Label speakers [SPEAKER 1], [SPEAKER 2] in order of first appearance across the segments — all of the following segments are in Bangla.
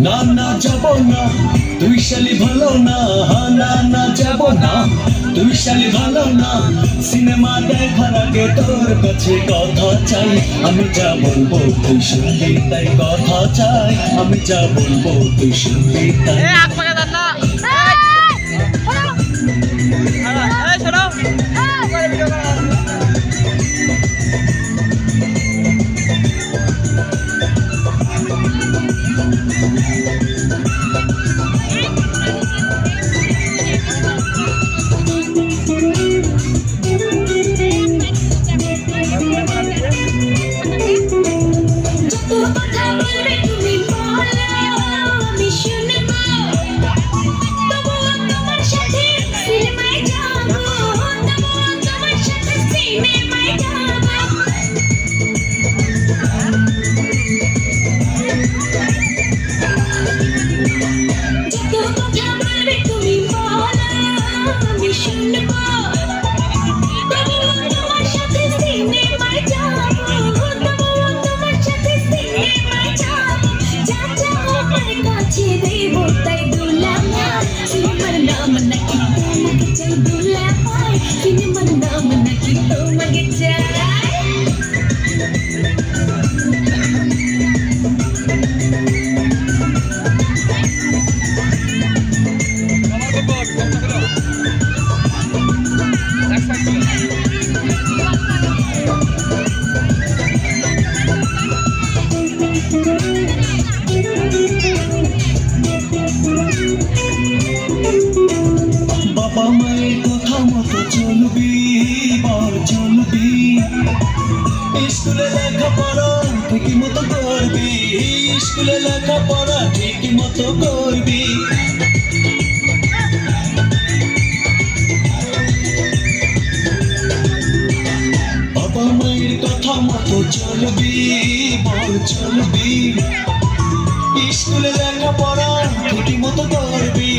[SPEAKER 1] না না যাব না তুই শালি ভালো না, না না যাব না তুই শালি ভালো না। সিনেমা দেখার আগে তোর কাছে কথা চাই, আমি যা বলবো তুই শুনবি তাই। কথা চাই আমি যা বলবো তুই শুনবি তাই। বাবা মায়ের কথা মতো চলবি, বল চলবি। স্কুলে লেখাপড়া ঠিকই মতো করবি, স্কুলে লেখাপড়া ঠিকই মতো করবি। বাবা মায়ের কথা মতো চলবি, বল চলবি। স্কুলে লেখাপড়া ঠিকই মতো করবি,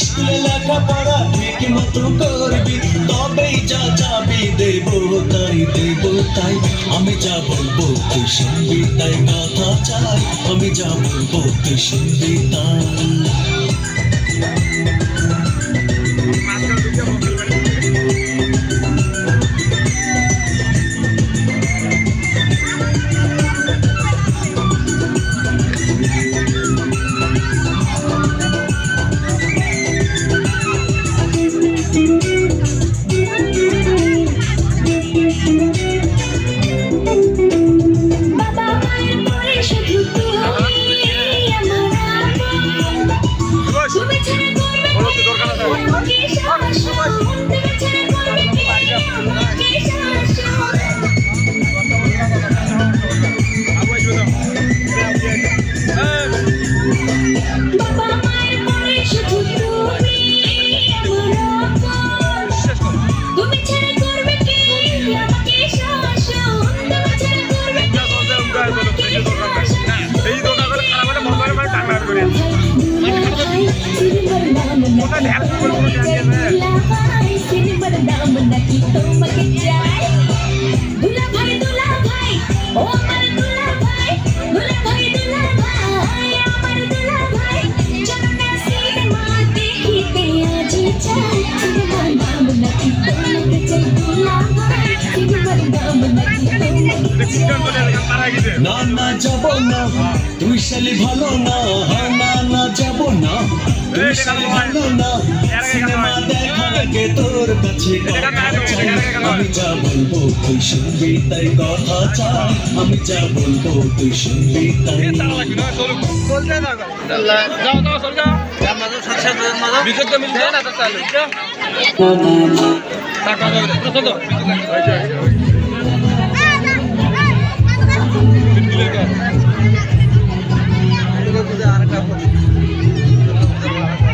[SPEAKER 1] স্কুলে লেখাপড়া ঠিকই মতো করবি। তবেই যা যাবি দেব তাই, দেব তাই। আমি যা বলবো তুই শুনবি তাই। কথা চাই আমি যা বলবো তুই শুনবি তাই। না না যাব না তুই শালি ভালো না, না না যাব না তুই শালি ভালো না। সিনেমা দেখার আগে তোর কাছে কথা চাই, আমি যা বলবো তুই শুনবি তাই। কথা চাই আমি যা বলবো তুই শুনবি তাই।
[SPEAKER 2] Birbirine